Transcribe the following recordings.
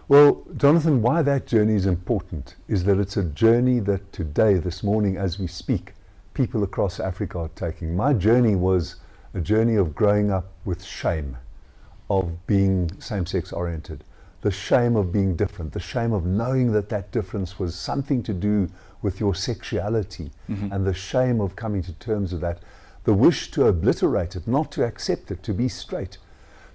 Well, Jonathan, why that journey is important is that it's a journey that today, this morning, as we speak, people across Africa are taking. My journey was a journey of growing up with shame of being same-sex oriented, the shame of being different, the shame of knowing that that difference was something to do with your sexuality, and the shame of coming to terms with that, the wish to obliterate it, not to accept it, to be straight.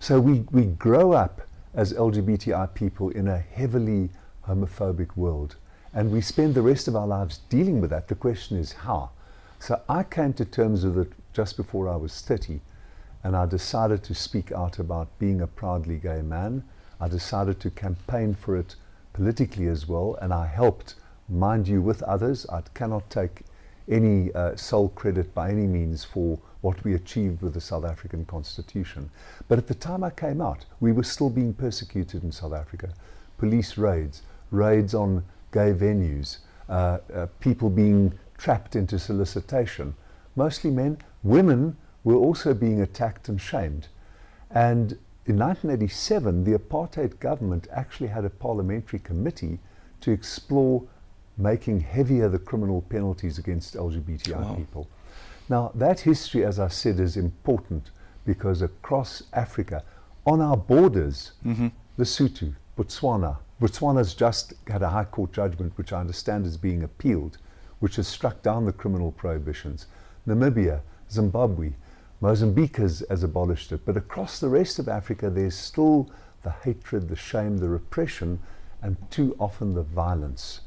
So we grow up as LGBTI people in a heavily homophobic world, and we spend the rest of our lives dealing with that. The question is how. So I came to terms with it just before I was 30, and I decided to speak out about being a proudly gay man. I decided to campaign for it politically as well, and I helped, mind you, with others. I cannot take any sole credit by any means for what we achieved with the South African Constitution. But at the time I came out, we were still being persecuted in South Africa. Police raids, raids on gay venues, people being trapped into solicitation, mostly men. Women were also being attacked and shamed. And in 1987, the apartheid government actually had a parliamentary committee to explore making heavier the criminal penalties against LGBTI people. Now, that history, as I said, is important because across Africa, on our borders, Lesotho, Botswana's just had a High Court judgment, which I understand is being appealed, which has struck down the criminal prohibitions. Namibia, Zimbabwe, Mozambique has abolished it. But across the rest of Africa, there's still the hatred, the shame, the repression, and too often the violence.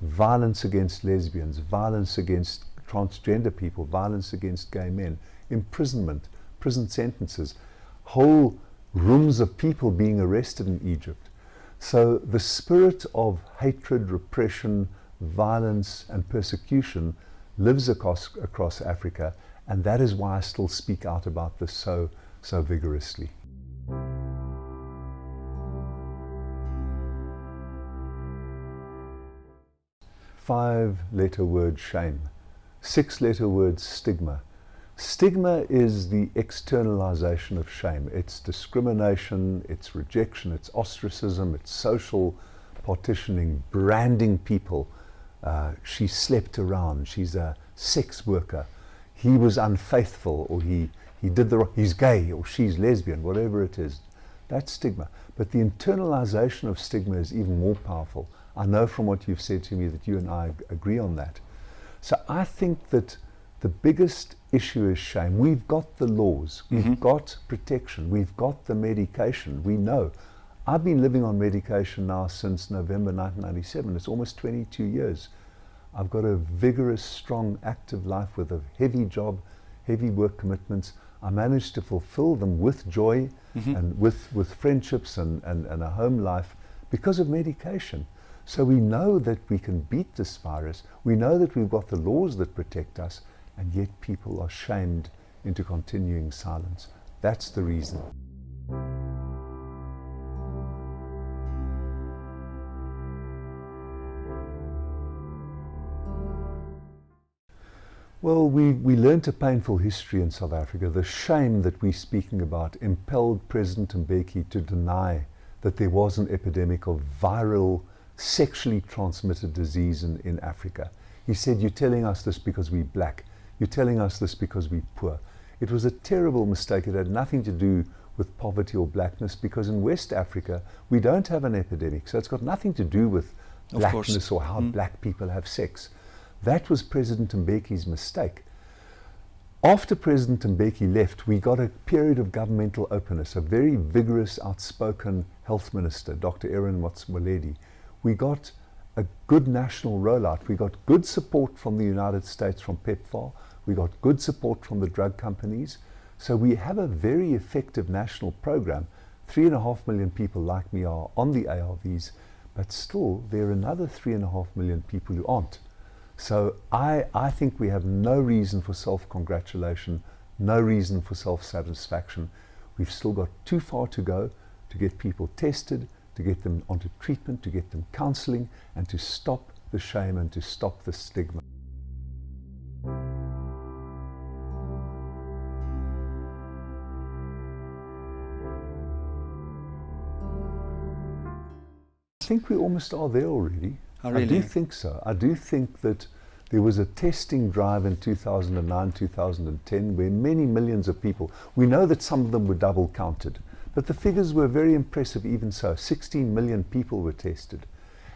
Violence against lesbians, violence against transgender people, violence against gay men, imprisonment, prison sentences, whole rooms of people being arrested in Egypt. So the spirit of hatred, repression, violence and persecution lives across Africa, and that is why I still speak out about this so vigorously. 5-letter word shame, 6-letter word stigma. Stigma is the externalization of shame. It's discrimination, it's rejection, it's ostracism, it's social partitioning, branding people. She slept around, she's a sex worker, he was unfaithful, or he did the wrong, he's gay, or she's lesbian, whatever it is. That's stigma. But the internalization of stigma is even more powerful. I know from what you've said to me that you and I agree on that. So I think that the biggest issue is shame. We've got the laws, we've got protection, we've got the medication, we know. I've been living on medication now since November 1997. It's almost 22 years. I've got a vigorous, strong, active life with a heavy job, heavy work commitments. I managed to fulfill them with joy and with friendships and a home life because of medication. So we know that we can beat this virus. We know that we've got the laws that protect us, and yet people are shamed into continuing silence. That's the reason. Well, we learnt a painful history in South Africa. The shame that we're speaking about impelled President Mbeki to deny that there was an epidemic of viral, sexually transmitted disease in Africa. He said, "You're telling us this because we're black. You're telling us this because we're poor." It was a terrible mistake. It had nothing to do with poverty or blackness, because in West Africa, we don't have an epidemic. So it's got nothing to do with blackness or how black people have sex. That was President Mbeki's mistake. After President Mbeki left, we got a period of governmental openness, a very vigorous, outspoken health minister, Dr. Aaron Motsoaledi. We got a good national rollout. We got good support from the United States, from PEPFAR. We got good support from the drug companies. So we have a very effective national program. 3.5 million people like me are on the ARVs, but still there are another 3.5 million people who aren't. So I think we have no reason for self-congratulation, no reason for self-satisfaction. We've still got too far to go to get people tested, to get them onto treatment, to get them counseling, and to stop the shame and to stop the stigma. I think we almost are there already. Oh, really? I do think so. I do think that there was a testing drive in 2009, 2010 where many millions of people, we know that some of them were double counted, but the figures were very impressive even so. 16 million people were tested.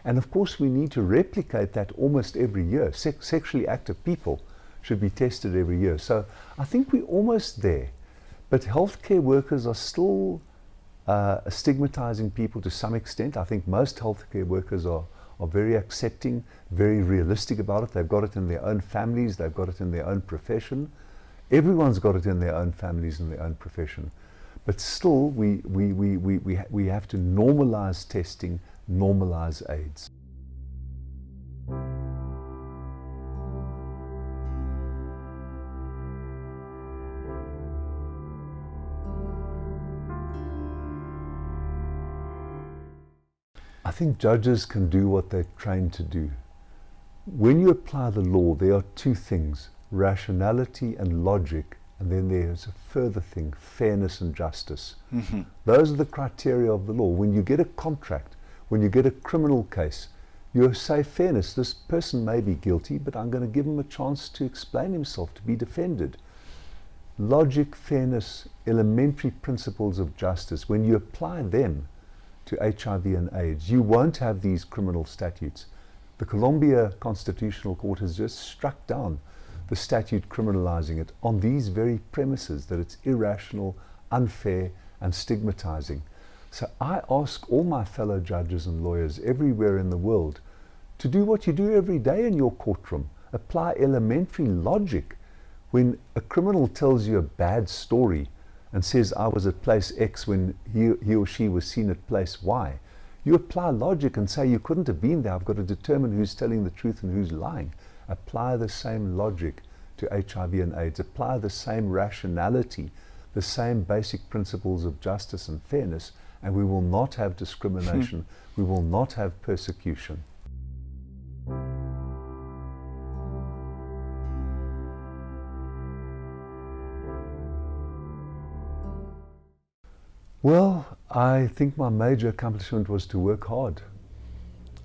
And of course we need to replicate that almost every year. Sexually active people should be tested every year. So I think we're almost there. But healthcare workers are still stigmatizing people to some extent. I think most healthcare workers are very accepting, very realistic about it. They've got it in their own families, they've got it in their own profession. Everyone's got it in their own families and their own profession. But still, we have to normalize testing, normalize AIDS. I think judges can do what they're trained to do. When you apply the law, there are two things, rationality and logic, and then there's a further thing, fairness and justice. Mm-hmm. Those are the criteria of the law. When you get a contract, when you get a criminal case, you say fairness. This person may be guilty, but I'm going to give him a chance to explain himself, to be defended. Logic, fairness, elementary principles of justice, when you apply them to HIV and AIDS, you won't have these criminal statutes. The Colombia Constitutional Court has just struck down the statute criminalizing it on these very premises, that it's irrational, unfair, and stigmatizing. So I ask all my fellow judges and lawyers everywhere in the world to do what you do every day in your courtroom. Apply elementary logic. When a criminal tells you a bad story and says, I was at place X when he or she was seen at place Y, you apply logic and say, you couldn't have been there. I've got to determine who's telling the truth and who's lying. Apply the same logic to HIV and AIDS. Apply the same rationality, the same basic principles of justice and fairness, and we will not have discrimination. We will not have persecution. Well, I think my major accomplishment was to work hard.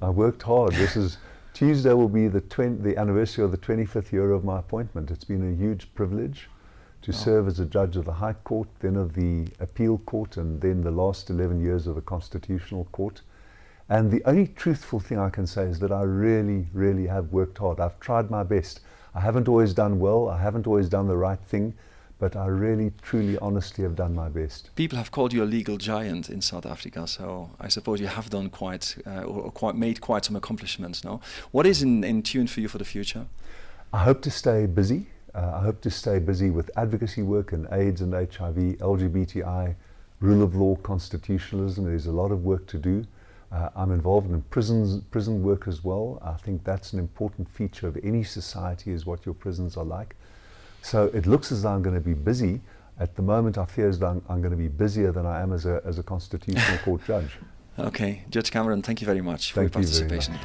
I worked hard. This is Tuesday will be the anniversary of the 25th year of my appointment. It's been a huge privilege to serve as a judge of the High Court, then of the Appeal Court, and then the last 11 years of the Constitutional Court. And the only truthful thing I can say is that I really, really have worked hard. I've tried my best. I haven't always done well. I haven't always done the right thing. But I really, truly, honestly have done my best. People have called you a legal giant in South Africa, so I suppose you have done made quite some accomplishments. No, what is in tune for you for the future? I hope to stay busy. I hope to stay busy with advocacy work in AIDS and HIV, LGBTI, rule of law, constitutionalism. There's a lot of work to do. I'm involved in prison work as well. I think that's an important feature of any society, is what your prisons are like. So it looks as though I'm going to be busy. At the moment, I fear as though I'm going to be busier than I am as a Constitutional Court judge. Okay, Judge Cameron, thank you very much for your participation.